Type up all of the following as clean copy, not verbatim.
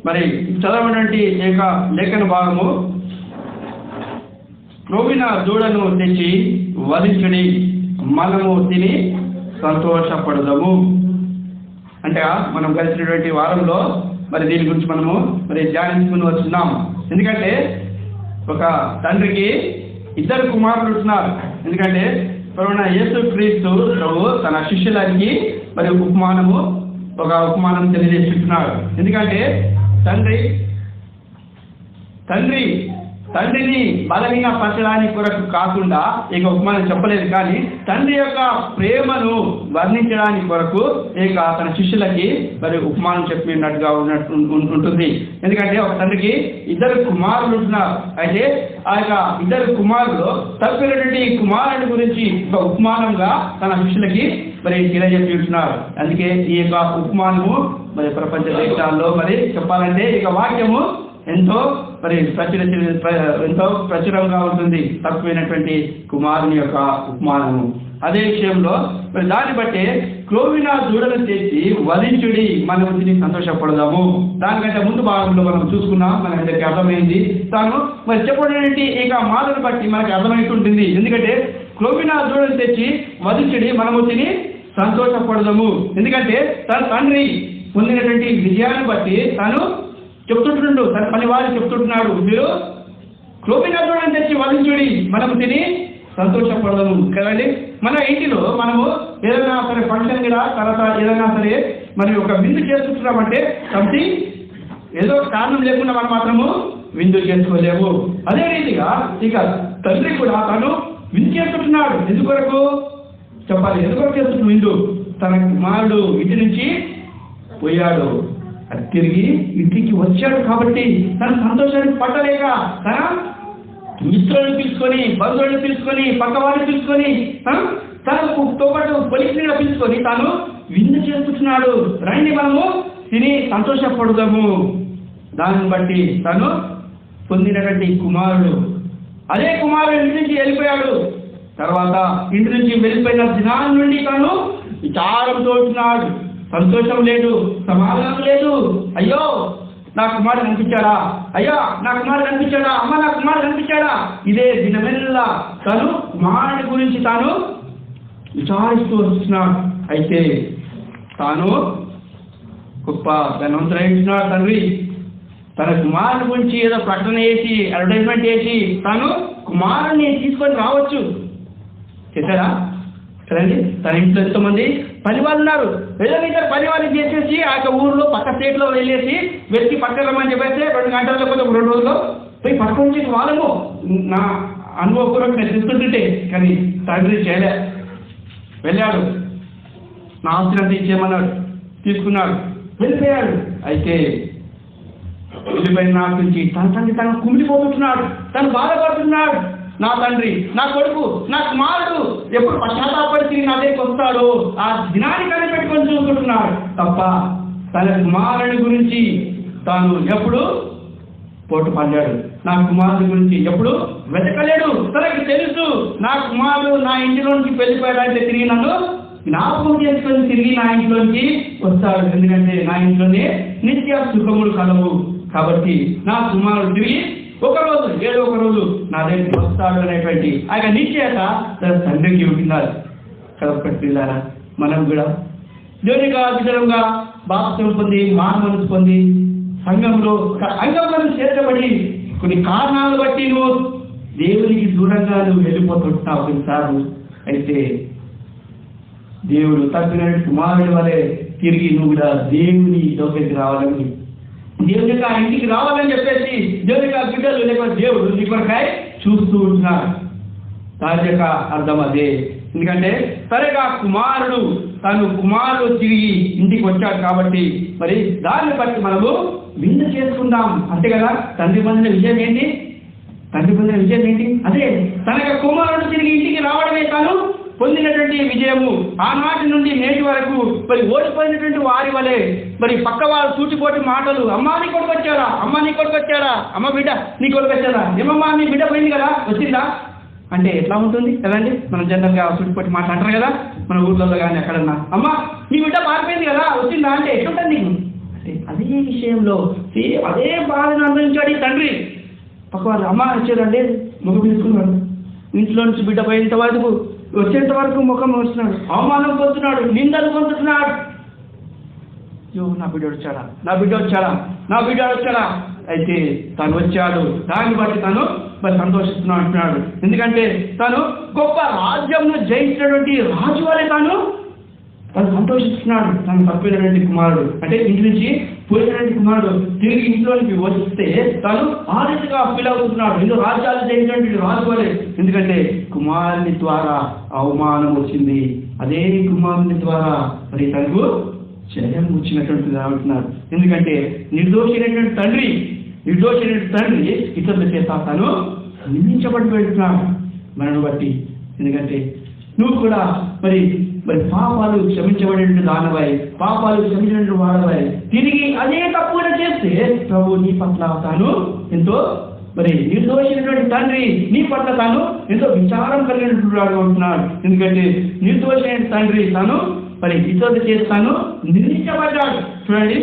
మరి చదవటువంటి లేఖన భాగము, క్రొవ్విన దూడను తెచ్చి వధించుడి, మనము తిని సంతోషపడదాము. అంటే మనం కలిసినటువంటి వారంలో మరి దీని గురించి మనము మరి ధ్యానించుకుని వస్తున్నాం. ఎందుకంటే ఒక తండ్రికి 2 కుమారులు ఉంటున్నారు. ఎందుకంటే ప్రభువైన యేసుక్రీస్తు ప్రభు తన శిష్యులకి మరి ఒక ఉపమానం తెలియజేస్తున్నాడు. ఎందుకంటే తండ్రిని బలహీనపరచడానికి కొరకు కాకుండా ఇక ఉపమానం చెప్పలేదు, కానీ తండ్రి యొక్క ప్రేమను వర్ణించడానికి కొరకు ఇక తన శిష్యులకి మరి ఉపమానం చెప్పినట్టుగా ఉంటుంది. ఎందుకంటే ఒక తండ్రికి 2 కుమారులు ఉంటున్నారు. అయితే ఆ యొక్క 2 కుమారులు తప్పినటువంటి కుమారుని గురించి ఒక ఉపమానంగా తన శిష్యులకి మరి తెలియజెప్పి ఉంటున్నారు. అందుకే ఈ యొక్క ఉపమానము మరి ప్రపంచ దేశాల్లో మరి చెప్పాలంటే ఇక వాక్యము ఎంతో ప్రచురంగా ఉంటుంది, తక్కువైనటువంటి కుమారుని యొక్క ఉపమానము. అదే విషయంలో మరి దాన్ని బట్టే క్రొవ్విన దూడను తెచ్చి వధించుడి, మనం తిని సంతోషపడదాము. దానికంటే ముందు భాగంలో మనం చూసుకున్నాం, మనకి అర్థమైంది. తాను మరి చెప్పబడినటువంటి ఇక మాటను బట్టి మనకి అర్థమవుతుంటుంది. ఎందుకంటే క్రొవ్విన దూడను తెచ్చి వధించుడి, మనము తిని సంతోషపడదాము. ఎందుకంటే తన తండ్రి పొందినటువంటి విజయాన్ని బట్టి తాను చెప్తుంటున్నాడు, తన పని వారు చెప్తుంటున్నాడు, మీరు క్రొవ్విన దూడను తెచ్చి వధించుడి, మనము తిని సంతోషపడదాము కదండి. మన ఇంటిలో మనము ఏదైనా సరే ఫంక్షన్ కూడా తర్వాత ఏదైనా సరే మరి ఒక విందు చేసుకుంటున్నామంటే సంథింగ్ ఏదో కారణం లేకుండా మనం మాత్రము విందు చేసుకోలేము. అదే రీతిగా ఇక తండ్రి కూడా తను విందు చేసుకుంటున్నాడు. ఎందుకొరకు చెప్పాలి, ఎందుకొరకు చేస్తున్నాడు విందు? తన కుమారుడు ఇంటి నుంచి పోయాడు, తిరిగి ఇంటికి వచ్చాడు కాబట్టి తన సంతోషానికి పట్టలేక తన మిత్రులను పిలుచుకొని, బంధువులను పిలుచుకొని, పక్క వారిని పిలుచుకొని, తనతో పాటు పొలిటిని పిలుచుకొని తాను విందు చేసుకుంటున్నాడు. రండి మనము తిని సంతోషపడదాము. దాన్ని బట్టి తను పొందినటువంటి కుమారుడు, అదే కుమారుడు ఇంటి నుంచి వెళ్ళిపోయాడు. తర్వాత ఇంటి నుంచి వెళ్ళిపోయిన దినాల నుండి తాను విచారంతో ఉంటున్నాడు. సంతోషం లేదు, సమాధానం లేదు. అయ్యో నా కుమారుడు కనిపించాడా, అయ్యో నా కుమారుడు కనిపించాడా, అమ్మ నా కుమారుడు కనిపించాడా, ఇదే దినమెల్లా తను కుమారుడి గురించి తాను విచారిస్తూ వస్తున్నాడు. అయితే తాను గొప్ప ధనవంతుడైనాడు తండ్రి. తన కుమారుడి గురించి ఏదో ప్రకటన చేసి అడ్వర్టైజ్మెంట్ చేసి తాను కుమారుడిని తీసుకొని రావచ్చు, చేశారా కదండి. తన ఇంట్లో ఎంతోమంది పని వాళ్ళు ఉన్నారు. ఏదైనా పని వాళ్ళు చేసేసి ఆ యొక్క ఊర్లో పక్క స్టేట్లో వెళ్ళేసి వెతికి పక్క రమ్మని చెప్పేస్తే 2 గంటల లేకపోతే 2 రోజుల్లో పోయి పట్టుకొని చేసి వాళ్ళము నా అనుభవపూర్వక నేను తీసుకుంటుంటే, కానీ తండ్రి చేయలే. వెళ్ళాడు, నా ఆస్తిని ఇచ్చేయమన్నాడు, తీసుకున్నాడు, వెళ్ళిపోయాడు. అయితే వెళ్ళిపోయిన నాటి నుంచి తన తండ్రి తను కుమిలిపోతున్నాడు, తను బాధపడుతున్నాడు. నా తండ్రి, నా కొడుకు, నా కుమారుడు ఎప్పుడు పశ్చాత్తాపడి తిరిగి నా దగ్గరికి వస్తాడో ఆ దినాన్ని కనిపెట్టుకొని చూసుకుంటున్నాడు తప్ప తన కుమారుడి గురించి తాను ఎప్పుడు పోటు పడ్డాడు. నా కుమారుడి గురించి ఎప్పుడు వెతకలేడు. తనకి తెలుసు నా కుమారుడు నా ఇంటిలోంచి వెళ్ళిపోయాడంటే తిరిగి నన్ను జ్ఞాపకం చేసుకొని తిరిగి నా ఇంట్లోకి వస్తాడు. ఎందుకంటే నా ఇంట్లోనే నిత్య సుఖములు కలవు. కాబట్టి నా కుమారుడు తిరిగి ఏదో ఒక రోజు నా దగ్గరికి వస్తాడు అనేటువంటి ఆ యొక్క నిశ్చయత తన తండ్రికి ఉంటున్నారు. కాబట్టి పిల్లారా, మనం కూడా దేవునిగా విధంగా బాప్తిసం పొంది మానవను పొంది సంఘంలో అంగంలో చేర్చబడి కొన్ని కారణాలు బట్టి నువ్వు దేవునికి దూరంగా నువ్వు వెళ్ళిపోతుంటున్నావు కొన్నిసార్లు. అయితే దేవుడు తప్పిన కుమారుడి వలె తిరిగి నువ్వు కూడా దేవుని లోకి రావాలని, దేవుని యొక్క ఇంటికి రావాలని చెప్పేసి దేవుని యొక్క బిడ్డలు లేకపోతే దేవుడు నీ కొరకాయ చూస్తూ ఉంటున్నాడు. దాని యొక్క అర్థం అదే. ఎందుకంటే సరిగా కుమారుడు తిరిగి ఇంటికి వచ్చాడు కాబట్టి మరి దాన్ని బట్టి మనము విందు చేసుకుందాం, అంతే కదా. తండ్రి పొందిన విజయం ఏంటి? అదే తన యొక్క కుమారుడు తిరిగి ఇంటికి రావడమే తాను పొందినటువంటి విజయము. ఆనాటి నుండి నేటి వరకు మరి ఓడిపోయినటువంటి వారి వలె మరి పక్క వారు సూటిపోటి మాటలు, అమ్మా నీ కొడుకు వచ్చారా, అమ్మ బిడ్డ నీ కొడుకు వచ్చారా, ఏమమ్మా నీ బిడ్డ పోయింది కదా, వచ్చిందా అంటే ఎట్లా ఉంటుంది కదండి. మనం జనరల్గా సూటిపోటి మాట అంటారు కదా మన ఊర్లలో కానీ ఎక్కడన్నా, అమ్మ నీ బిడ్డ పారిపోయింది కదా వచ్చిందా అంటే ఎట్లుంటుంది నీకు అంటే అదే విషయంలో అదే బాధను అనుభవించాడు ఈ తండ్రి. పక్కవారు అమ్మ వచ్చారండి, ముఖం తీసుకున్నాడు, ఇంట్లో నుంచి బిడ్డ పోయేంత వరకు వచ్చేంత వరకు ముఖం వస్తున్నాడు, అవమానం పొందుతున్నాడు, నిందలు పొందుతున్నాడు. నా బిడ్డ వచ్చాడా, నా బిడ్డ వచ్చాడా, నా బిడ్డ వచ్చాడా? అయితే తను వచ్చాడు, దాన్ని బట్టి తను మరి సంతోషిస్తున్నాడు అంటున్నాడు. ఎందుకంటే తను గొప్ప రాజ్యంను జయించినటువంటి రాజు వలె తను సంతోషిస్తున్నాడు. తను తప్పినటువంటి కుమారుడు అంటే ఇంటి నుంచి పోయినటువంటి కుమారుడు తిరిగి ఇంట్లోనికి వస్తే తను ఆ రీతిగా ఫీల్ అవుతున్నాడు. ఎన్నో రాజ్యాలు జయించినటువంటి రాజు వలె. ఎందుకంటే కుమారుని ద్వారా అవమానం వచ్చింది, అదే కుమారుని ద్వారా మరి తనకు జయం వచ్చినటువంటిది అంటున్నారు. ఎందుకంటే నిర్దోషైనటువంటి తండ్రి ఇతరుల చేత తను నిందించబడి వెళ్తున్నాడు మనను బట్టి. ఎందుకంటే నువ్వు కూడా మరి పాపాలు క్షమించబడిన దానివై, పాపాలు క్షమించిన వాడవై తిరిగి అదే తప్పుగా చేస్తే ప్రభు నీ పట్ల తాను ఎంతో మరి నిర్దోషైనటువంటి తండ్రి నీ పట్ల తాను ఎంతో విచారం కలిగినటువంటి వాడు ఉంటున్నాడు. ఎందుకంటే నిర్దోషైన తండ్రి తాను మరి ఇతరులు చేస్తాను నిందించబడ్డాడు. చూడండి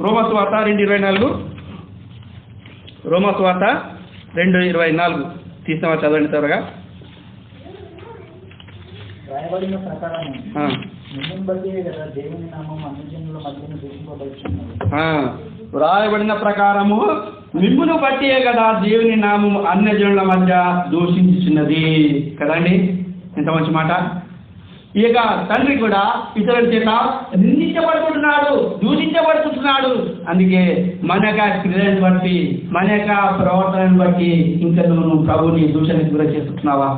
రోమసువార్త 2:24, రోమసువార్త 2:24 తీసినవా, చదవండి త్వరగా. రాయబడిన ప్రకారం మిమ్మును బట్టియే కదా దేవుని నామం అన్ని జనుల మధ్యన దూషింపబడుచున్నది. రాయబడిన ప్రకారము మిమ్మును బట్టియే కదా దేవుని నామం అన్య జనుల మధ్య దూషించుచున్నది కదండి. ఎంత మంచి మాట. ఇక తండ్రి కూడా ఇతరుల చేత నిందించబడుతున్నాడు, దూషించబడుతున్నాడు. అందుకే మన యొక్క క్రియలను బట్టి, మన యొక్క ప్రవర్తనను బట్టి ఇంకా నువ్వు ప్రభుని దూషణకు గురి చేస్తున్నావా?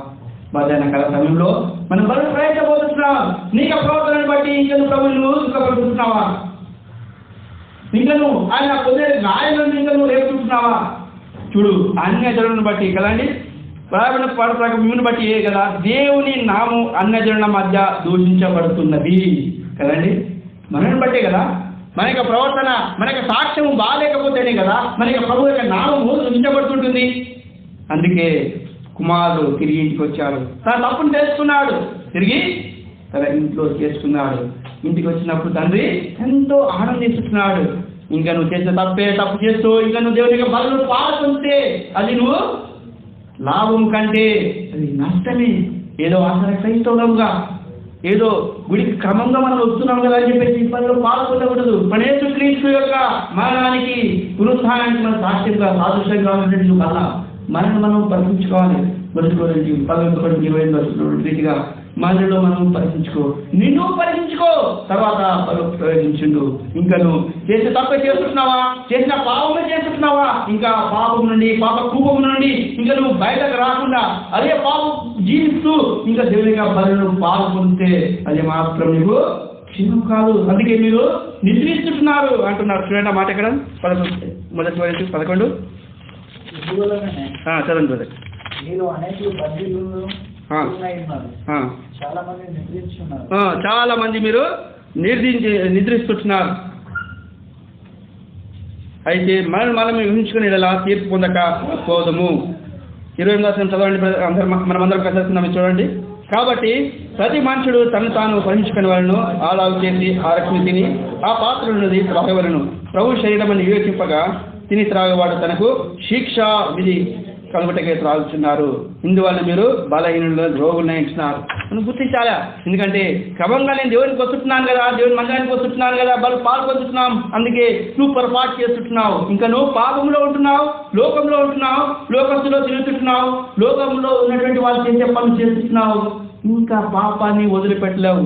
మధ్యాహ్న కాల సమయంలో మనం బలు ప్రయత్నపోతున్నావా? నీకు ప్రవర్తనను బట్టి ఇంకా నువ్వు ప్రభుని దుఃఖపడుతున్నావా? ఇంకా నువ్వు ఆయన పొందే గాయాలను ఇంకా నువ్వు రేపుతున్నావా? చూడు, అన్యజనులను బట్టి కదండి, ప్రారంభ పాఠశాలకు మిమ్మల్ని బట్టి ఏ కదా దేవుని నామం అన్యజనుల మధ్య దూషించబడుతున్నది కదండి. మనల్ని బట్టే కదా మన యొక్క ప్రవర్తన, మన యొక్క సాక్ష్యము బాగాలేకపోతేనే కదా మన యొక్క ప్రభు యొక్క నామము దూషించబడుతుంటుంది. అందుకే కుమారుడు తిరిగి ఇంటికి వచ్చాడు, తన తప్పును తెలుసుకున్నాడు, తిరిగి తన ఇంట్లో చేసుకున్నాడు. ఇంటికి వచ్చినప్పుడు తండ్రి ఎంతో ఆనందిస్తున్నాడు. ఇంకా నువ్వు చేసిన తప్పు చేస్తూ ఇంకా నువ్వు దేవుని యొక్క బలులు పాల్గొంటే అది నువ్వు లాభం కంటే అది నష్టమే. ఏదో ఆసర క్రైస్తవులుగా ఏదో గుడికి క్రమంగా మనం వస్తున్నాం కదా అని చెప్పేసి పనిలో పాల్గొనకూడదు. మన యేసుక్రీస్తు యొక్క మరణానికి పునరుత్థానానికి మన సాక్ష్యంగా సాదృశ్యంగా ఉన్నటువంటి వల్ల మనం పరిశీలించుకోవాలి. మొదటి గురించి 11:20 రీతిగా మనలో మనం పరీక్షించుకో, నిన్ను పరీక్షించుకో, తర్వాత ప్రయోగించుండు. ఇంకా నువ్వు చేసిన తప్పే చేస్తున్నావా, చేసిన పాపమే చేస్తున్నావా, ఇంకా పాపం నుండి పాప కూపం నుండి ఇంకా నువ్వు బయటకు రాకుండా అదే పాపం జీవిస్తూ ఇంకా దేవునిగా బలులు పాల్గొంటే అది మాత్రం నీకు క్షేమం కాదు. అందుకే మీరు నిద్రిస్తున్నారు అంటున్నారు. చూడండి మాట ఎక్కడ, మొదటి 11 చదవండి. మీరు అనేక బందీలు చాలా మంది మీరు నిద్రిస్తున్నారు. అయితే మనం ఊహించుకుని ఇలా తీర్పు పొందక పోదము. 28 చదవండి మనమందరం ప్రదర్శిస్తున్నాము. చూడండి, కాబట్టి ప్రతి మనుషుడు తను తాను పరీక్షించుకునే వాళ్ళను ఆలాగు చేసి ఆరక్షణ తిని ఆ పాత్రలున్నది త్రాగవలను. ప్రభు శరీరం అని వివేచింపగా తిని త్రాగేవాడు తనకు శిక్ష విధి కలుగుటకే త్రాగుతున్నారు. ఇందువల్ల మీరు బలహీనులు రోగులు నయించినారు మనం గుర్తించాలా. ఎందుకంటే క్రమంగా నేను దేవునికి వస్తున్నాను కదా, దేవుని మందిరానికి వస్తున్నాను కదా, బలు పాల్పొందుతున్నాం. అందుకే నువ్వు పొరపాటు చేస్తున్నావు. ఇంకా నువ్వు పాపంలో ఉంటున్నావు, లోకంలో ఉంటున్నావు, లోకస్తులో తిరుగుతున్నావు, లోకంలో ఉన్నటువంటి వాళ్ళు చేసే పనులు చేస్తున్నావు. ఇంకా పాపాన్ని వదిలిపెట్టలేవు,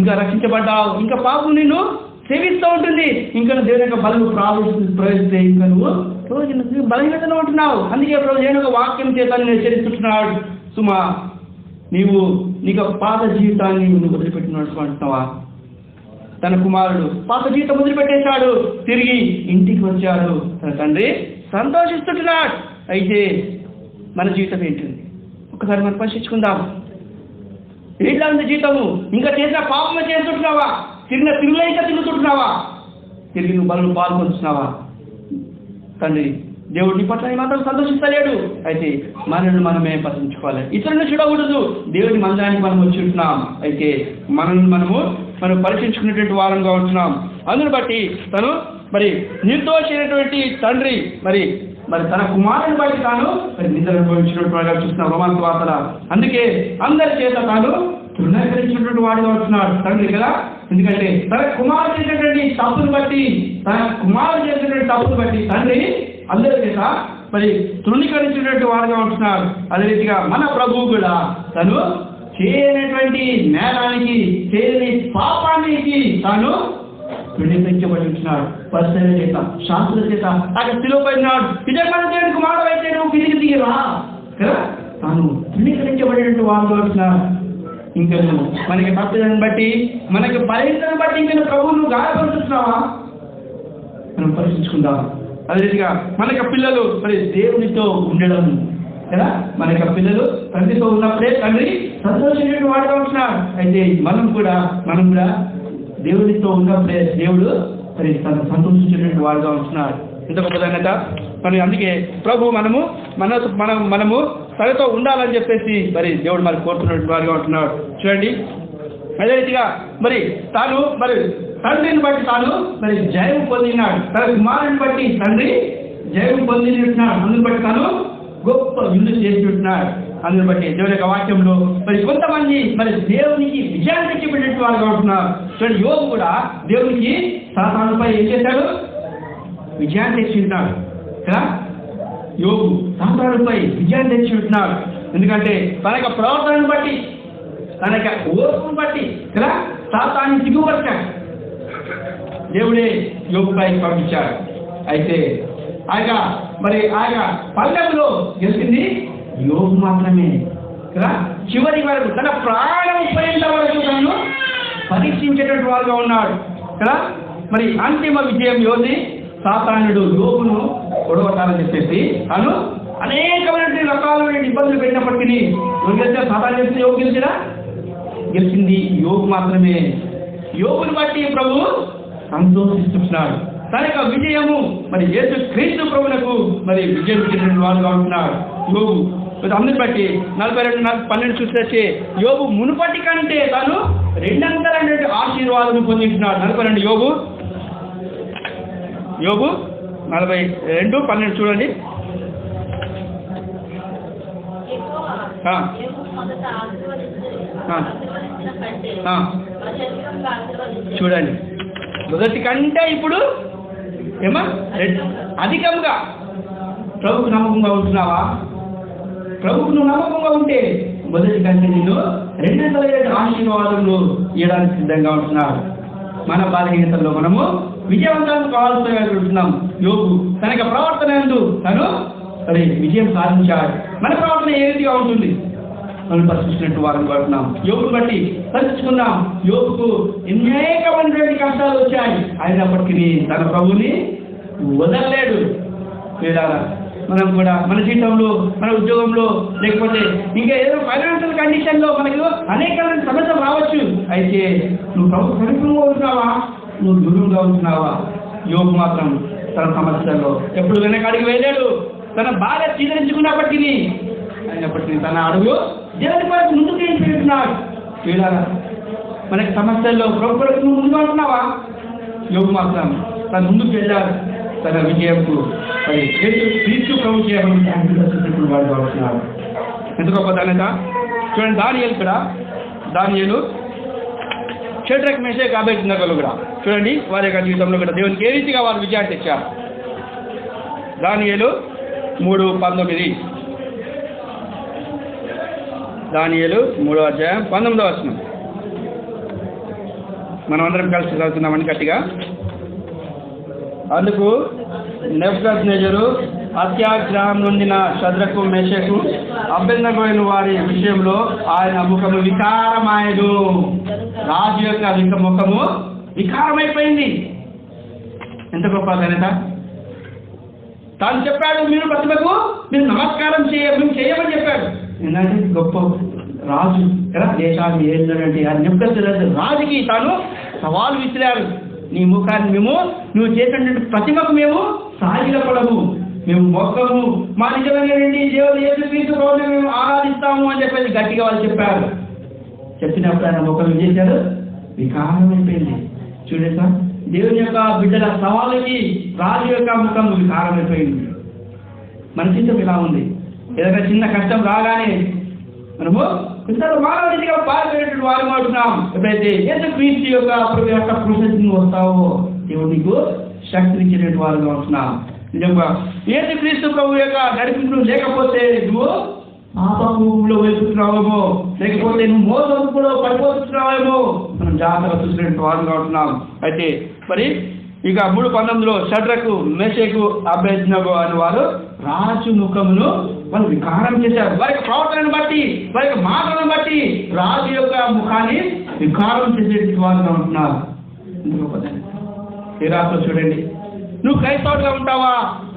ఇంకా రక్షించబడ్డావు. ఇంకా పాపం నిన్ను సేవిస్తూ ఉంటుంది. ఇంకా నువ్వు దేవుని యొక్క బలను ప్రవేశిస్తే ఇంకా నువ్వు బలహీనతలో ఉంటున్నావు. అందుకే ప్రభు దేవుని యొక్క వాక్యం చేత నేను హెచ్చరిస్తున్నాడు. సుమా, నీకు పాత జీవితాన్ని నువ్వు వదిలిపెట్టినట్టు అంటున్నావా? తన కుమారుడు పాత జీవితం వదిలిపెట్టేశాడు, తిరిగి ఇంటికి వచ్చాడు. తన తండ్రి సంతోషిస్తున్నాడు. అయితే మన జీవితం ఏంటిది? ఒకసారి మనం పరిశీలించుకుందాం. ఎట్లా ఉంది జీవితము? ఇంకా చేసిన పాపమే చేస్తుంటున్నావా? తిరుగులేక తిరుగుతుంటున్నావా? తిరిగి నువ్వు బలు పాల్గొంటున్నావా? తండ్రి దేవుడిని పట్ల మాత్రం సంతోషిస్తలేడు. అయితే మనల్ని మనమే పరిశీలించుకోవాలి, ఇతరులను చూడకూడదు. దేవుడి మందిరానికి మనం వచ్చి ఉంటున్నాం. అయితే మనం పరిశీలించుకునేటువంటి వారంగా ఉంటున్నాం. అందును బట్టి తను మరి నిర్దోషైనటువంటి తండ్రి మరి తన కుమారుని బట్టి తాను మరి నిందలు అనుభవించినటువంటి చూస్తున్నాం రోమాను వార్తల. అందుకే అందరి చేత తాను తృణీకరించినటువంటి వాడుగా ఉంటున్నాడు తండ్రి కదా. ఎందుకంటే తన కుమారుడు చేసినటువంటి తప్పును బట్టి తండ్రి అందరి చేత మరి తృణీకరించినటువంటి వాడుగా ఉంటున్నాడు. అదే రీతిగా మన ప్రభువు కూడా తను చేయనటువంటి నేరానికి, చేయని పాపానికి తాను తృణీకరించబడి ఉంటున్నాడు. పరిస్థితుల చేత, శాస్త్రుల చేత అక్కడ సిలువపడినాడు. నిజంగా దేవునికి మాటలైతే నువ్వు కిందికి దిగిరా కదా. తాను తృణీకరించబడినట్టు వాడుగా ఉంటున్నాడు. ఇంకా మనకి తప్పదని బట్టి, మనకి బలహీనతను బట్టి ఇంకా ప్రభువును గాయపరుస్తున్నావా? మనం పరీక్షించుకుందాం. అదే రీతిగా మనకి పిల్లలు మరి దేవునితో ఉండడం కదా. మనకి పిల్లలు తండ్రితో ఉన్నప్పుడే తండ్రి సంతోషించిన వాడుగా ఉంటున్నాడు. అయితే మనం కూడా దేవునితో ఉన్నప్పుడే దేవుడు మరి తను సంతోషించినటువంటి వాడుగా ఉంటున్నాడు. ఇంత గొప్ప ధన్యత. మరి అందుకే ప్రభు మనము తనతో ఉండాలని చెప్పేసి మరి దేవుడు మరి కోరుతున్నటువంటి వాడుగా ఉంటున్నాడు. చూడండి, అదే రీతిగా మరి తాను మరి తండ్రిని బట్టి తాను మరి జయం పొందినాడు. తన కుమారుని బట్టి తండ్రి జయం పొందినట్టున్నాడు. అందుని బట్టి తాను గొప్ప విందు చేసినట్టున్నాడు. అందుని బట్టి దేవుని యొక్క వాక్యంలో మరి కొంతమంది మరి దేవునికి విజయాన్ని తెచ్చిపెట్టినట్టు వాడుగా ఉంటున్నారు. చూడండి, యోగు కూడా దేవునికి సాతానుపై ఏం చేశాడు? విజయాన్ని తెచ్చి ఉంటున్నాడు కదా. యోగు సాతానుపై విజయాన్ని తెచ్చి ఉంటున్నాడు. ఎందుకంటే తన యొక్క ప్రవర్తనను బట్టి, తన యొక్క ఓర్పును బట్టి కదా సాతాన్ని సిగ్గుపరిచాడు. దేవుడే యోగుపై పంపించాడు. అయితే ఆయన పందెంలో గెలిచింది యోగు మాత్రమే కదా. చివరి వరకు తన ప్రాణం పోయేంత వరకు తను పరీక్షించేటటువంటి వారుగా ఉన్నాడు కదా. మరి అంతిమ విజయం యోగి సాతానుడు యోగును ఒడగొట్టాలని చెప్పేసి తను అనేకమైనటువంటి రకాలైన ఇబ్బందులు పెట్టినప్పటికీ గెలిచా సాతాను చేస్తే యోగు గెలిచింది యోగు మాత్రమే. యోగుని బట్టి ప్రభు సంతోషిస్తున్నాడు. తన యొక్క విజయము మరి యేసు క్రీస్తు ప్రభువులకు మరి విజయం ఇచ్చినటువంటి వాడుగా ఉంటున్నాడు యోగు. అందరిని బట్టి 42:12 చూస్తే యోగు మునుపటి కంటే తాను 2 ఆశీర్వాదం పొందింటున్నాడు. 42 యోగు 42:12 చూడండి. చూడండి, మొదటి కంటే ఇప్పుడు అధికంగా ప్రభుకు నమ్మకంగా ఉంటున్నావా? ప్రభుకు నువ్వు నమ్మకంగా ఉంటే మొదటి కంటే నేను 2 ఆశీర్వాదములు ఇవ్వడానికి సిద్ధంగా ఉంటున్నాడు. మన బలహీనతల్లో మనము విజయవంతం కావాల్సి ఉంటున్నాం. యోగు తన యొక్క ప్రవర్తన యందు తను మరి విజయం సాధించాడు. మన ప్రవర్తన ఏ రీతిగా ఉంటుంది మనం పరిశీలించినట్టు వారిని పడుతున్నాం. యోగును బట్టి పరిశీలించుకుందాం. యోగుకు అనేకమైనటువంటి కష్టాలు వచ్చాయి, అయినప్పటికీ తన ప్రభుని వదలలేడు. మనం కూడా మన జీవితంలో, మన ఉద్యోగంలో, లేకపోతే ఇంకా ఏదో ఫైనాన్షియల్ కండిషన్లో మనకు అనేకమైన సమస్యలు రావచ్చు. అయితే నువ్వు ప్రభు సమీపంగా ఉంటున్నావా, నువ్వు దూరంగా ఉంటున్నావా? యోగు మాత్రం తన సమస్యల్లో ఎప్పుడు వెనకాడికి వెళ్ళాడు. తన భార్య చీదరించుకున్నప్పటికీ అయినప్పటికీ తన అడుగు దేవుని పైకి ముందుకు వెళ్ళిపోతున్నాడు. మనకి సమస్యల్లో ప్రభు కొరకు నువ్వు ముందుగా ఉంటున్నావా? యోగు మాత్రం తన ముందుకు వెళ్ళాడు. తన విజయంకు మరి క్రీస్తు ప్రభు చేయబడి వాడు పడుతున్నాడు. ఎంత గొప్ప ధన్యత. చూడండి, దానియేలు షడ్రక్ మేషక్ అబేద్నెగోలు కూడా చూడండి, వారి యొక్క జీవితంలో కూడా దేవునికి ఏ రీతిగా వారు విజయాన్ని తెచ్చారు. దానియేలు 3:19 దానియేలు 3:19 మనం అందరం కలిసి చదువుతున్నామని గట్టిగా. అందుకు నెబుకద్నెజరు అత్యాగ్రహం నొందిన షద్రకు మేషకు అబేద్నెగోయిన వారి విషయంలో ఆయన ముఖము వికారమాయను. రాజు యొక్క ముఖము వికారమైపోయింది. ఎంత గొప్ప ఘనత. తాను చెప్పాడు, మీరు ప్రతిభకు మీరు నమస్కారం చేయమని చెప్పాడు. ఏంటంటే గొప్ప రాజు కదా, దేశాన్ని ఏలినటువంటి ఆ నెబుకద్నెజరు రాజుకి తాను సవాలు విసిరాడు. నీ ముఖాన్ని నువ్వు చేసినటువంటి ప్రతిమకు మేము సాగిలపడము, మేము మొక్కము, మా నిజమైనటువంటి దేవుడు యేసు క్రీస్తు ప్రభువుని మేము ఆరాధిస్తాము అని చెప్పేసి గట్టిగా వాళ్ళు చెప్పారు. చెప్పినప్పుడు ఆయన ముఖం ఏం చేశారు? వికారమైపోయింది. చూడండి సార్, దేవుని యొక్క బిడ్డల సవాళ్ళకి రాజు యొక్క ముఖం వికారమైపోయింది. మన జీవితం ఇలా ఉంది. ఏదైనా చిన్న కష్టం రాగానే మనము ఇంతలో మానవుడిగా పాల్గొనేటువంటి వారు అంటున్నాం. ఎప్పుడైతే యేసుక్రీస్తు యొక్క ప్రభు యొక్క ప్రొసెస్ వస్తావో దేవుడు నీకు శక్తినిచ్చినటువంటి వారుగా ఉంటున్నాం. నిజంగా యేసుక్రీస్తు ప్రభు యొక్క నడిపింపు లేకపోతే నువ్వు పాపంలో వెళ్తున్నావేమో, లేకపోతే నువ్వు మోసంలో పడిపోతున్నావేమో మనం జాగ్రత్తగా చూసినటువంటి వారుగా ఉంటున్నాం. అయితే మరి ఇక 3:19 షడ్రకు మెషకు అబేద్నగో అని వారు రాజు ముఖమును వాళ్ళు వికారం చేశారు. వారి యొక్క ప్రవర్తనను బట్టి, వారి యొక్క మాటలను బట్టి రాజు యొక్క ముఖాన్ని వికారం చేసేటువంటి వారుగా ఉంటున్నారు. ఏ రాత్రి చూడండి, నువ్వు క్రైస్తవుడిగా ఉంటావా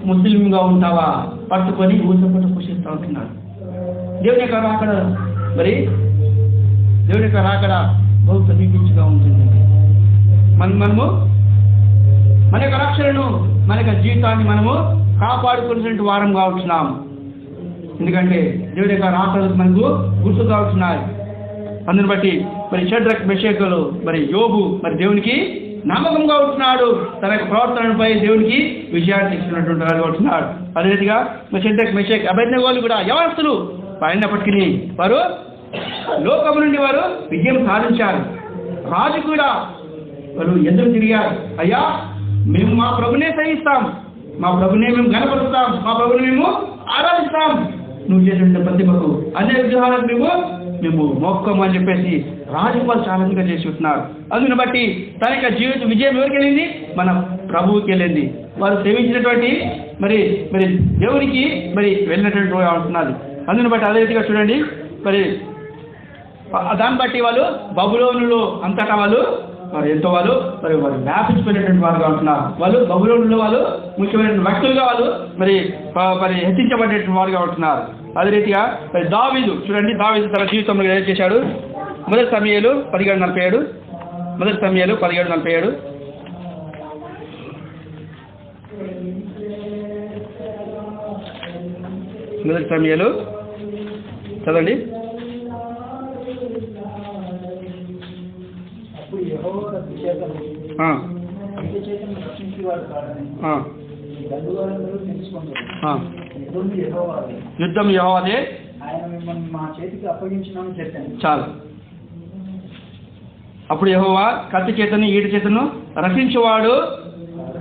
ముస్లింగా ఉంటావా పట్టుకొని ఊసపట్టు పోషిస్తూ ఉంటున్నాడు. దేవుని యొక్క రాకడ మరి దేవుని యొక్క రాకడ బహు సమీపించగా ఉంటుంది. మనము మన యొక్క రక్షణను, మన యొక్క జీవితాన్ని మనము కాపాడుకునేటువంటి వారంగా ఉంటున్నాం. ఎందుకంటే దేవుని యొక్క రాకడలు మనకు గుర్తుగా ఉంటున్నాయి. అందుని బట్టి మరి షడ్రక్ మెషకులు మరి యోబు మరి దేవునికి నమ్మకంగా ఉంటున్నాడు. తన యొక్క ప్రవర్తనపై దేవునికి విజయాన్ని ఇచ్చినటువంటి వాడుగా ఉంటున్నాడు. అదే రీతిగా మరి షడ్రక్ మెషక్ అబేద్నగోలు కూడా యవనస్తులు అయినప్పటికీ వారు లోకము నుండి వారు విజయం సాధించారు. రాజు కూడా వారు ఎదురు తిరిగారు. అయ్యా, మేము మా ప్రభునే సహిస్తాం, మా ప్రభునే మేము గణపరుస్తాం, మా ప్రభుని మేము ఆరాధిస్తాం, నువ్వు చేసిన ప్రతిభకు అనే విగ్రహాలకు మేము మొక్కము అని చెప్పేసి రాజు వాళ్ళు ఛాలెంజ్గా చేసి ఉంటున్నారు. అందుని బట్టి తన యొక్క జీవిత విజయం ఎవరికి వెళ్ళింది? మన ప్రభువుకి వెళ్ళింది. వారు సేవించినటువంటి మరి మరి దేవునికి మరి వెళ్ళినటువంటి ఉంటున్నారు. అందుని బట్టి అదే రీతిగా చూడండి, మరి దాన్ని బట్టి వాళ్ళు బబులోనులో అంతటా వాళ్ళు ఎంతో వాళ్ళు మరి వారు వ్యాపించిపోయినటువంటి వారుగా ఉంటున్నారు. వాళ్ళు బబులోనులో వాళ్ళు ముఖ్యమైన వ్యక్తులుగా వాళ్ళు మరి మరి హెచ్చించబడినటువంటి వారుగా ఉంటున్నారు. అదే రీతిగా మరి దావీదు చూడండి, దావీదు తన జీవితంలో ఏం చేశాడు? మొదటి సమయాలు 17:47 మొదటి సమయాలు 17:47 మొదటి సమయాలు చదవండి. యుద్ధం యెహోవాదే, ఆయన మిమ్మల్ని మా చేతికి అప్పగించినామని చెప్పాను. చాలు. అప్పుడు యెహోవా కత్తి చేతను ఈటి చేతను రక్షించేవాడు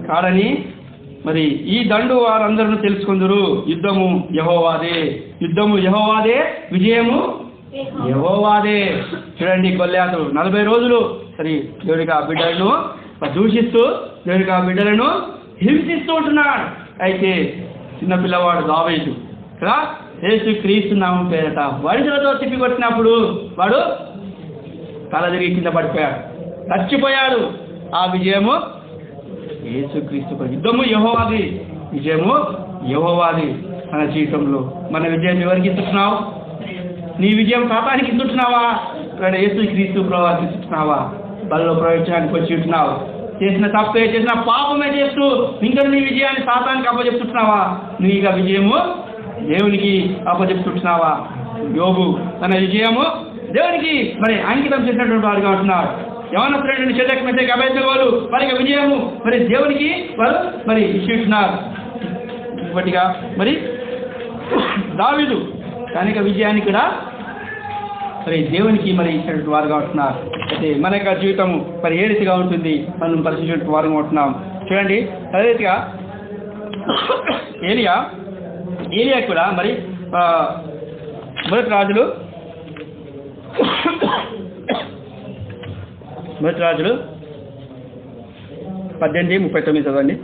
కాడని మరి ఈ దండు వారందరూ తెలుసుకుందరు. యుద్ధము యెహోవాదే, యుద్ధము యెహోవాదే, విజయము యెహోవాదే. చూడండి, గొల్యాతు 40 రోజులు సరి దేవుడికి ఆ బిడ్డలను దూషిస్తూ దేవుడికి ఆ బిడ్డలను హింసిస్తూ ఉంటున్నాడు. అయితే చిన్నపిల్లవాడు దావీదు కదా యేసుక్రీస్తు నామం పేరట వడిసలతో తిప్పి కొట్టినప్పుడు వాడు తల తిరిగి కింద పడిపోయాడు, చచ్చిపోయాడు. ఆ విజయము యేసుక్రీస్తు. యుద్ధము యెహోవాది, విజయము యెహోవాది. మన జీవితంలో మన విజయం ఎవరికి ఇస్తున్నావు? నీ విజయం సాతానికి ఇస్తున్నావా? యేసుక్రీస్తు ప్రభువుకి ఇస్తున్నావా? బలలో ప్రవేశించడానికి వచ్చి ఉంటున్నావు. చేసిన తప్పే, చేసిన పాపమే చేస్తూ ఇంకా నీ విజయాన్ని సాతానికి అప్పచెప్తున్నావా? నీ ఇక విజయము దేవునికి అప్పచెప్తున్నావా? యోబు తన విజయము దేవునికి మరి అంకితం చేసినటువంటి వాడుగా ఉంటున్నాడు. యవనస్తులైన షడ్రక్ మెషక్ అబేద్నగోలు వారి విజయము మరి దేవునికి వారు మరి ఇచ్చుంటున్నారు. ఇప్పటిగా మరి దావీదు తన యొక్క విజయాన్ని కూడా మరి దేవునికి మరి ఇచ్చినటువంటి వారుగా ఉంటున్నారు. అయితే మన యొక్క జీవితము మరి ఏ రీతిగా ఉంటుంది మనం పరిశీలించినటువంటి వారుగా ఉంటున్నాం. చూడండి, అదే రీతిగా ఏలియా కూడా మరి మొదటి రాజులు 18:39 చదవండి.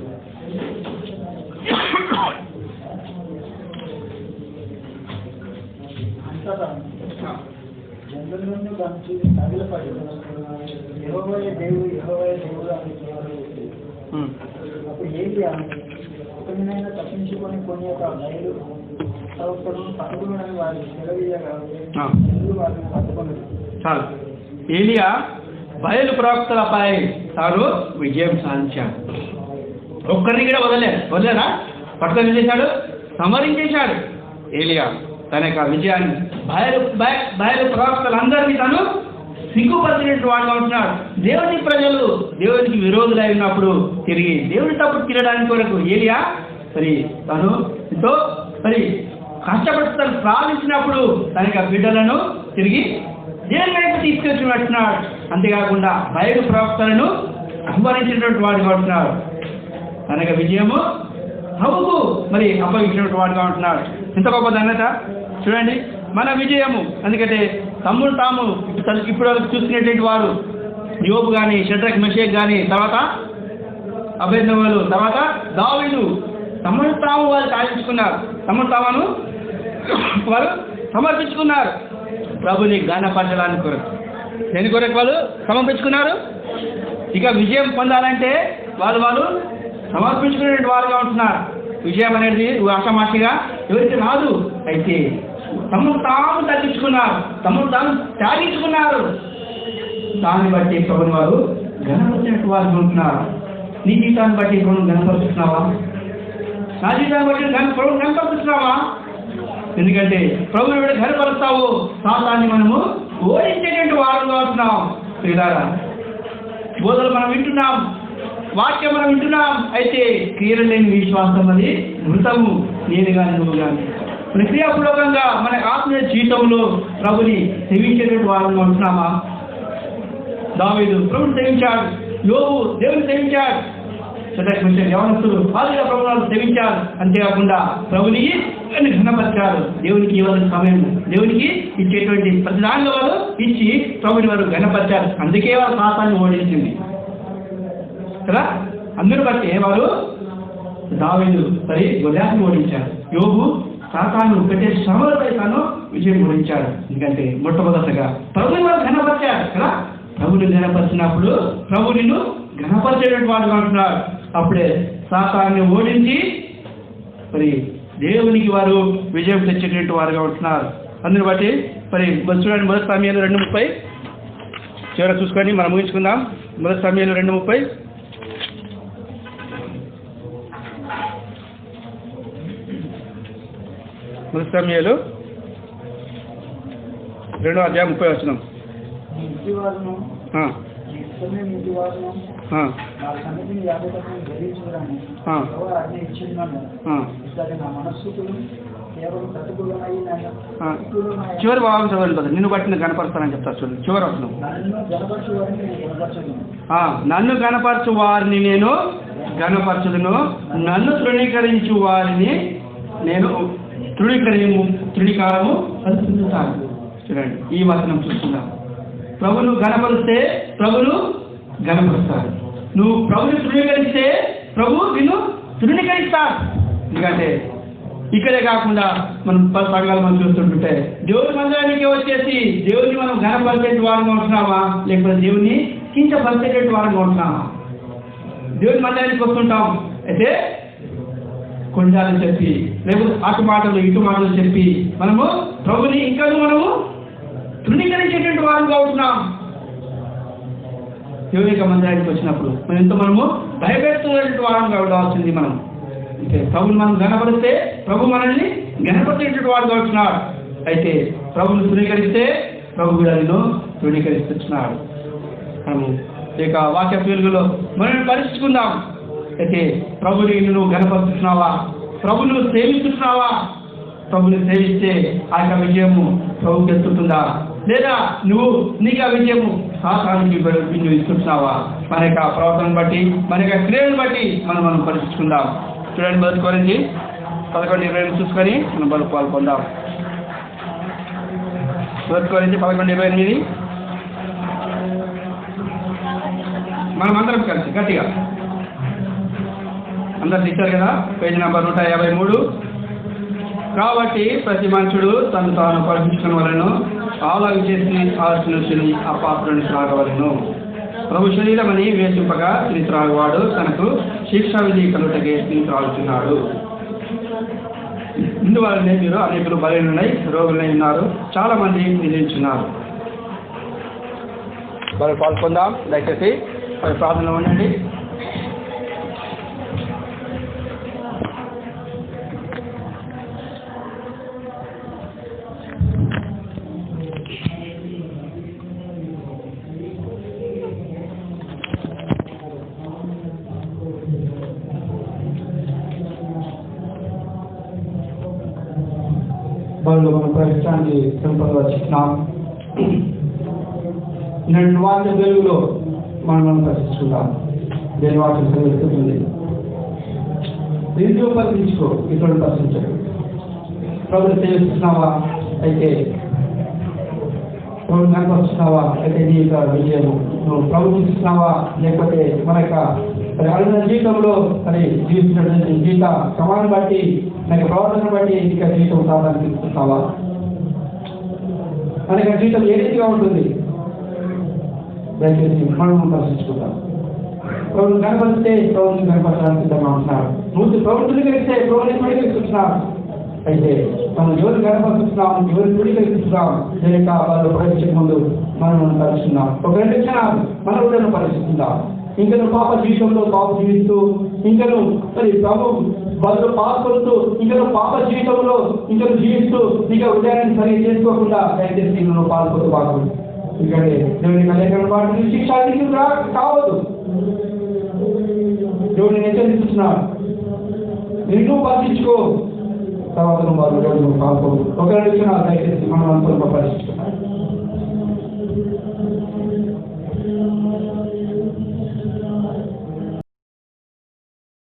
జంతువులను గంచి తగిలపడి యెహోవాయే దేవుడు, యెహోవాయే దేవుడు అని చెప్పారు. అప్పుడు ఏలియా ఒకరినైనా తప్పించుకొని కొన్ని యొక్క బయలు పట్టుకుని వారిని సెలవీయగా వారిని పట్టుకున్నారు. చాలు. ఏలియా బయలు ప్రవక్తలపై తాను విజయం సాధించాడు. ఒక్కరిని కూడా వదలేరా? పట్టుకొని ఏం చేశాడు? సంహరించేశాడు. ఏలియా తన యొక్క విజయాన్ని బయలు ప్రవక్తలందరినీ తను సిగ్గుపరిచినటువంటి వాడుగా ఉంటున్నాడు. దేవుని ప్రజలు దేవునికి విరోధులై ఉన్నప్పుడు తిరిగి దేవుని తప్పు తినడానికి కొరకు ఏలియా మరి తను ఎంతో మరి కష్టపడి తను ప్రార్థించినప్పుడు తనకి బిడ్డలను తిరిగి దేవుని వైపు తీసుకొచ్చినట్టున్నాడు. అంతేకాకుండా బయలు ప్రవక్తలను సంహరించినటువంటి వాడుగా ఉంటున్నాడు. తనక విజయము ప్రభుకు మరి అప్పగించినటువంటి వాడుగా ఉంటున్నాడు. ఎంత గొప్ప ధన్యత చూడండి మన విజయము. ఎందుకంటే తమ్ముడు తాము ఇప్పుడు వరకు చూసుకునేటువంటి వారు యోబు కానీ, షడ్రక్ మెషేక్ కానీ, తర్వాత అబేద్నెగోలు, తర్వాత దావీదు తమ్ముడు తాము వాళ్ళు సాధించుకున్నారు. తమ్ముడు తామును వారు సమర్పించుకున్నారు ప్రభుని ఘనపరచడానికి కొరకు. దేని కొరకు వాళ్ళు సమర్పించుకున్నారు? ఇక విజయం పొందాలంటే వాళ్ళు సమర్పించుకునే వారుగా ఉంటున్నారు. విజయం అనేది ఆషామాషిగా ఎవరికి రాదు. అయితే తమను తాము తగ్గించుకున్నారు, తమను తాము త్యాగించుకున్నారు. దాన్ని బట్టి ప్రభుని వారు ఘనపరిచినట్టు వారు ఉంటున్నారు. నీ జీవితాన్ని బట్టి ప్రభుని ఘనపరుస్తున్నావా? నా జీవితాన్ని బట్టి ప్రభుని ఘనపరుస్తున్నావా? ఎందుకంటే ప్రభుని కూడా ఘనపరుస్తావు, సాతాన్ని మనము ఓడించేటువంటి వారుగా ఉంటున్నాం. ప్రియులారా, బోధలు మనం వింటున్నాం, వాక్యం మనం వింటున్నాం. అయితే క్రియలు లేని విశ్వాసం అది మృతము. నేను కానీ నువ్వు కానీ క్రియాపూర్వకంగా మన ఆత్మీయ జీవితంలో ప్రభుని సేవించేటువంటి వారంగా ఉంటున్నామా? దావీదు ప్రభుని సేవించాడు, యోబు దేవుని సేవించాడు, యవనస్తులు బాగా ప్రభుత్వాలు సేవించారు. అంతేకాకుండా ప్రభుని ఘనపరిచారు. దేవునికి ఇవ్వాల్సిన సమయం, దేవునికి ఇచ్చేటువంటి ప్రతి దానిలో వారు ఇచ్చి ప్రభుని వారు ఘనపరిచారు. అందుకే వారు సాతాన్ని ఓడించింది కదా. అందరూ బట్టి వారు దావీదు మరి గొల్యాతును ఓడించారు, యోబు సాతాను పెట్టే శ్రమలపై తాను విజయం ఓడించాడు. ఎందుకంటే మొట్టమొదటగా ప్రభుని వారు ఘనపరిచారు కదా. ప్రభుని ఘనపరిచినప్పుడు ప్రభు నిన్ను ఘనపరిచేటువంటి వాడుగా ఉంటున్నాడు. అప్పుడే సాతాన్ని ఓడించి మరి దేవునికి వారు విజయం తెచ్చేటువంటి వారుగా ఉంటున్నారు. అందుని బట్టి మరి చూడండి, మొదటి సమయాలు 2:30 చివర చూసుకొని మనం ముగించుకుందాం. మొదటి సమయాలు 2:30 మొదటి సమయాలు 2:30 చివరి భావం చదవండి. నిన్ను బట్టి నేను కనపరుస్తానని చెప్తారు చూడండి. చివరి వచనం, నన్ను గణపరచు వారిని నేను గణపరచుదును, నన్ను తృణీకరించు వారిని నేను తృణీకారము కలుపుతాను. చూడండి, ఈ వచనం చూస్తున్నాం. ప్రభును గణపరిస్తే ప్రభును గణపరుస్తాడు. నువ్వు ప్రభుని తృణీకరిస్తే ప్రభు నిన్ను తృణీకరిస్తాడు. ఎందుకంటే ఇక్కడే కాకుండా మనం సంఘాలు మనం చూస్తుంటుంటే దేవుని మందిరానికి వచ్చేసి దేవుని మనం ఘనపరిచేటి వారంగా ఉంటున్నామా, లేకపోతే దేవుని కించపరిచేటి వారంగా ఉంటున్నామా? దేవుని మందిరానికి వస్తుంటాం, అయితే కొండాలు చెప్పి లేకపోతే అటు మాటలు ఇటు మాటలు చెప్పి మనము ప్రభుని ఇంకా మనము తృణీకరించేటువంటి వారంగా ఉంటున్నాం. దేవుని యొక్క మందిరానికి వచ్చినప్పుడు మనం ఎంతో మనము భయపెడుతున్నటువంటి వారంగా ఉండాల్సింది. మనం అంటే ప్రభుని మనం ఘనపరిస్తే ప్రభు మనల్ని ఘనపరిచేటువంటి వాడుగా ఉంటున్నాడు. అయితే ప్రభుని తృణీకరిస్తే ప్రభు కూడా నిన్ను తృణీకరిస్తున్నాడు. మనము ఇక వాక్య వెలుగులో మనం పరీక్షించుకుందాం. అయితే ప్రభుని నువ్వు ఘనపరుస్తున్నావా? ప్రభుని సేవిస్తున్నావా? ప్రభుని సేవిస్తే ఆ యొక్క విజయము ప్రభుకి ఎత్తుతుందా, లేదా నువ్వు నీకు ఆ విజయము సాతానికి నువ్వు ఇస్తున్నావా? మన యొక్క ప్రవర్తనను బట్టి, మన యొక్క క్రియలను బట్టి మనం పరీక్షించుకుందాం. చూడండి, మొదటి కొరింథీ 11:28 చూసుకొని మనం బలు పాల్పొందాం. మొదటి కొరింథీ 11:28 మనం అందరం కలిసి గట్టిగా అందరు ఇచ్చారు కదా, పేజీ నెంబర్ 153. కాబట్టి ప్రతి మనుషుడు తను తాను పరీక్షించుకున్న వలన ఆలాగు చేసి ఆలోచన అపాత్రని త్రాగవలను. ప్రభు శరీరమని వేసింపగా తిని త్రాగువాడు తనకు శిక్షా విధి కలుటకే తిని త్రాగుతున్నాడు. ఇందువల్లనే మీరు అనేకులు బలహీనులై రోగులై ఉన్నారు, చాలా మంది నిద్రించున్నారు. వాళ్ళు పాల్పొందాం. దయచేసి ప్రార్థనలో ఉండండి. వాళ్ళు మన ప్రవేశానికి వచ్చినాం. నేను వాటి వెలుగులో మనం ప్రశ్నిస్తున్నాం. దేని వాటి చదువుతుంది నిన్ను పరిశీలించుకో, ఇతరులు పరిశీలించడు. ప్రభుత్వం చేస్తున్నావా అయితే నువ్వు కనపరుస్తున్నావా అయితే నీ యొక్క విజయము నువ్వు ప్రవర్తిస్తున్నావా, లేకపోతే మన యొక్క అడిగిన జీవితంలో మరి జీవించినటువంటి జీవిత క్రమాన్ని బట్టి మన ప్రవర్తన బట్టి ఇంకా జీవితం సాధారణ తీసుకుంటావా? మన యొక్క జీవితం ఏ రీతిగా ఉంటుంది? దయచేసి మనం పరిశీలించుకుంటాం. ప్రభుత్వం కనపరిస్తే ప్రభుత్వం కనపరచడానికి సిద్ధంగా ఉంటున్నారు. నువ్వు ప్రభుత్వం కలిస్తే ప్రభుత్వం కలిగిస్తున్నావు. అయితే మనం ఎవరు కనపరుస్తున్నాం, ఎవరు గుడి కలిగిస్తున్నాం, లేక వాళ్ళు ప్రవేశించే ముందు మనం పరిశీలిస్తున్నాం. ఒక 2 క్షణాలు మన కూడా పరిశీలిస్తున్నాం. ఇంకా నువ్వు పాప జీవితంలో పాప జీవిస్తూ, ఇంకా నువ్వు మరి ప్రభు వాళ్ళు పాల్గొంటూ, ఇంకా నువ్వు పాప జీవితంలో ఇంకా నువ్వు జీవిస్తూ ఇంకా ఉదయాన్ని సరిగ్గా చేసుకోకుండా దయచేసి నువ్వు పాల్గొంటూ బాగుంది. ఎందుకంటే దేవుని కళ్యాణ వాటిని శిక్షానికి కావద్దు. దేవుడిని హెచ్చరిస్తున్నాడు, నిన్ను పరిశీలించుకో, తర్వాత నువ్వు వాళ్ళు పాల్గొంటూ ఒక 2 క్షణాలు దయచేసి మనం అనుకున్న పరిస్థితి